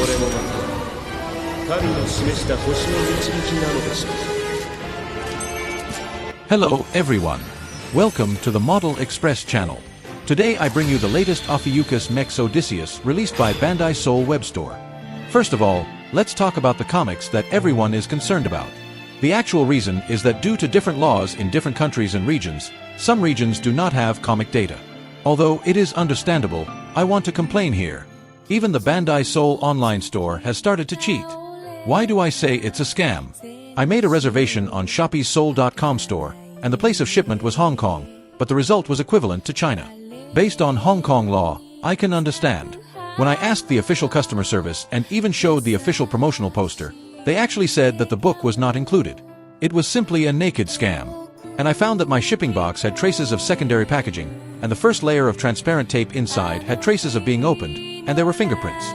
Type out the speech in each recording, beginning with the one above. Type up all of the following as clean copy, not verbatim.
れもまた神の示した星の導きなのでしょう。 Hello everyone. Welcome to the Model Express channel. Today I bring you the latest Ophiuchus Odysseus released by Bandai Soul Web Store. First of all, let's talk about the comics that everyone is concerned about. The actual reason is that due to different laws in different countries and regions, some regions do not have comic data. Although it is understandable, I want to complain here. Even the Bandai Soul online store has started to cheat. Why do I say it's a scam? I made a reservation on Shopee's Soul.com store, and the place of shipment was Hong Kong, but the result was equivalent to China. Based on Hong Kong law, I can understand. When I asked the official customer service and even showed the official promotional poster, they actually said that the book was not included. It was simply a naked scam. And I found that my shipping box had traces of secondary packaging, and the first layer of transparent tape inside had traces of being opened, and there were fingerprints.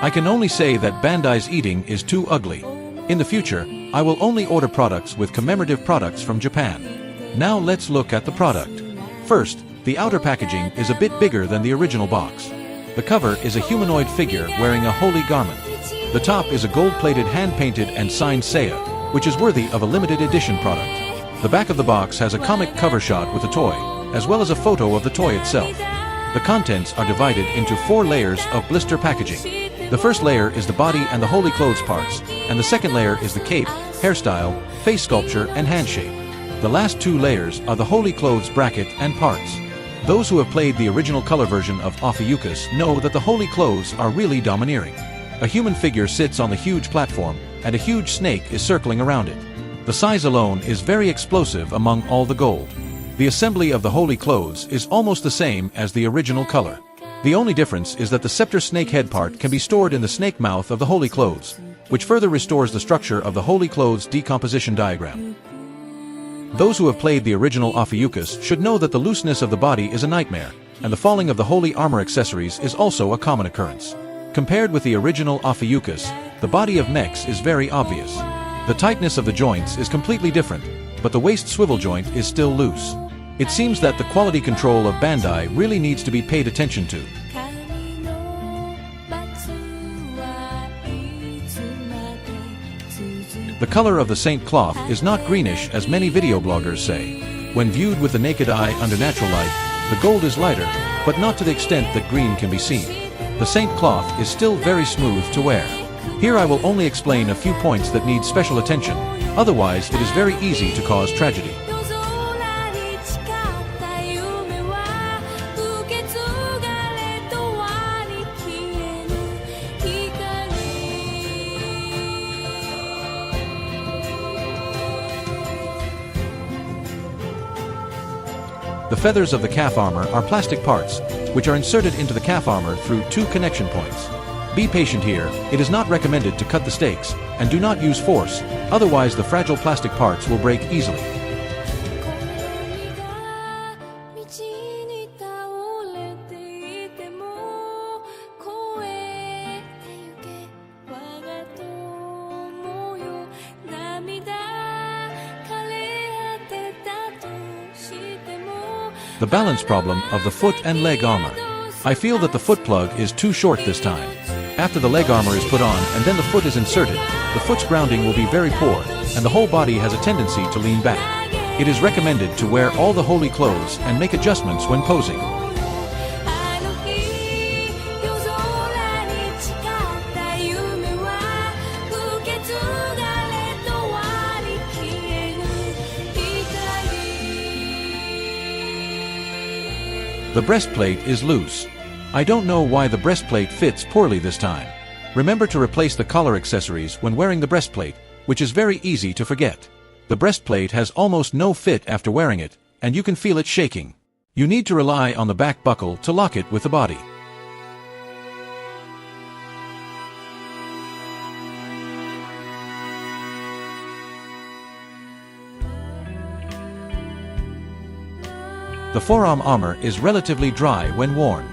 I can only say that Bandai's eating is too ugly. In the future, I will only order products with commemorative products from Japan. Now let's look at the product. First, the outer packaging is a bit bigger than the original box. The cover is a humanoid figure wearing a holy garment. The top is a gold-plated hand-painted and signed Seiya, which is worthy of a limited edition product. The back of the box has a comic cover shot with the toy, as well as a photo of the toy itself. The contents are divided into 4 layers of blister packaging. The first layer is the body and the holy clothes parts, and the second layer is the cape, hairstyle, face sculpture, and hand shape. The last 2 layers are the holy clothes bracket and parts. Those who have played the original color version of Ophiuchus know that the holy clothes are really domineering. A human figure sits on the huge platform, and a huge snake is circling around it. The size alone is very explosive among all the gold. The assembly of the holy clothes is almost the same as the original color. The only difference is that the scepter snake head part can be stored in the snake mouth of the holy clothes, which further restores the structure of the holy clothes decomposition diagram. Those who have played the original Ophiuchus should know that the looseness of the body is a nightmare, and the falling of the holy armor accessories is also a common occurrence. Compared with the original Ophiuchus, the body of mechs is very obvious. The tightness of the joints is completely different, but the waist swivel joint is still loose. It seems that the quality control of Bandai really needs to be paid attention to. The color of the saint cloth is not greenish as many video bloggers say. When viewed with the naked eye under natural light, the gold is lighter, but not to the extent that green can be seen. The saint cloth is still very smooth to wear. Here I will only explain a few points that need special attention, otherwise it is very easy to cause tragedy. The feathers of the calf armor are plastic parts, which are inserted into the calf armor through 2 connection points. Be patient here, it is not recommended to cut the stakes, and do not use force, otherwise the fragile plastic parts will break easily. The balance problem of the foot and leg armor. I feel that the foot plug is too short this time. After the leg armor is put on and then the foot is inserted, the foot's grounding will be very poor, and the whole body has a tendency to lean back. It is recommended to wear all the holy clothes and make adjustments when posing. The breastplate is loose. I don't know why the breastplate fits poorly this time. Remember to replace the collar accessories when wearing the breastplate, which is very easy to forget. The breastplate has almost no fit after wearing it, and you can feel it shaking. You need to rely on the back buckle to lock it with the body. The forearm armor is relatively dry when worn.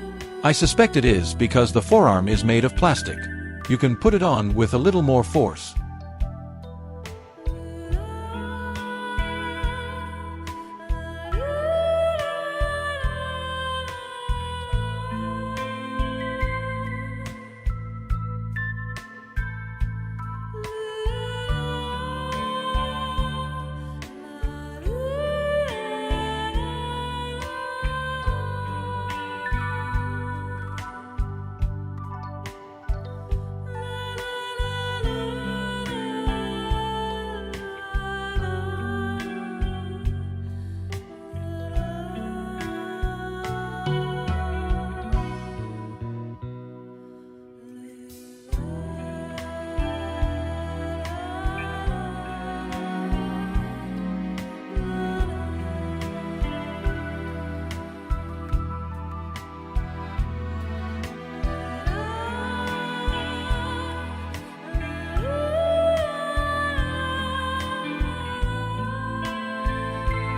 I suspect it is because the forearm is made of plastic. You can put it on with a little more force.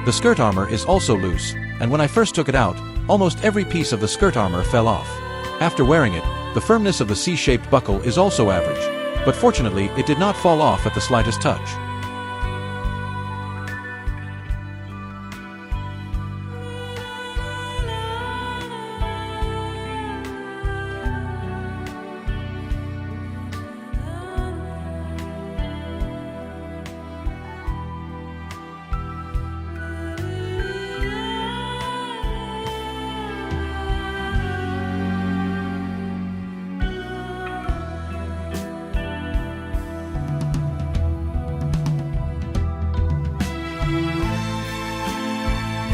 The skirt armor is also loose, and when I first took it out, almost every piece of the skirt armor fell off. After wearing it, the firmness of the C-shaped buckle is also average, but fortunately it did not fall off at the slightest touch.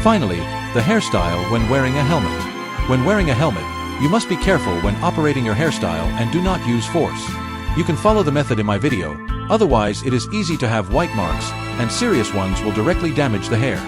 Finally, the hairstyle when wearing a helmet. When wearing a helmet, you must be careful when operating your hairstyle and do not use force. You can follow the method in my video, otherwise it is easy to have white marks, and serious ones will directly damage the hair.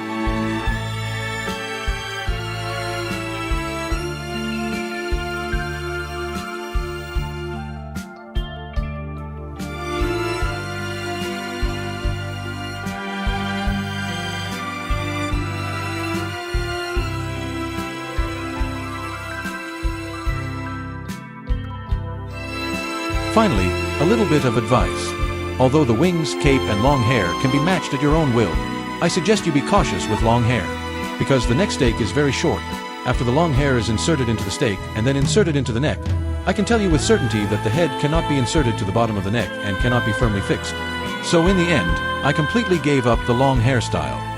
Finally, a little bit of advice. Although the wings, cape, and long hair can be matched at your own will, I suggest you be cautious with long hair, because the neck stake is very short. After the long hair is inserted into the stake and then inserted into the neck, I can tell you with certainty that the head cannot be inserted to the bottom of the neck and cannot be firmly fixed. So in the end, I completely gave up the long hairstyle.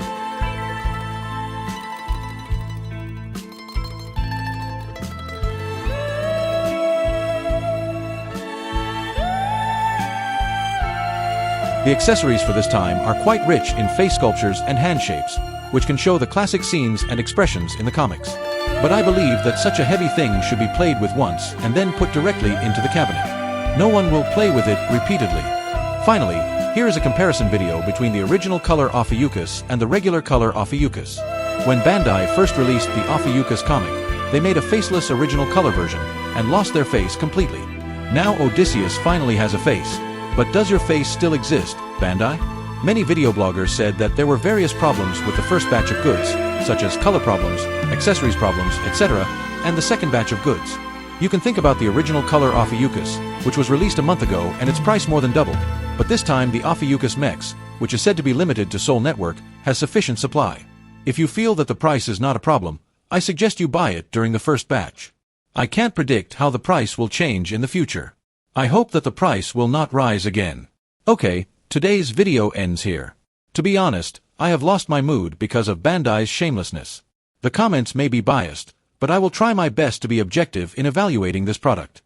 The accessories for this time are quite rich in face sculptures and hand shapes, which can show the classic scenes and expressions in the comics. But I believe that such a heavy thing should be played with once and then put directly into the cabinet. No one will play with it repeatedly. Finally, here is a comparison video between the original color Ophiuchus and the regular color Ophiuchus. When Bandai first released the Ophiuchus comic, they made a faceless original color version and lost their face completely. Now Odysseus finally has a face. But does your face still exist, Bandai? Many video bloggers said that there were various problems with the first batch of goods, such as color problems, accessories problems, etc., and the second batch of goods. You can think about the original color Ophiuchus, which was released a month ago and its price more than doubled. But this time the Ophiuchus Mex, which is said to be limited to Soul Network, has sufficient supply. If you feel that the price is not a problem, I suggest you buy it during the first batch. I can't predict how the price will change in the future. I hope that the price will not rise again. Okay, today's video ends here. To be honest, I have lost my mood because of Bandai's shamelessness. The comments may be biased, but I will try my best to be objective in evaluating this product.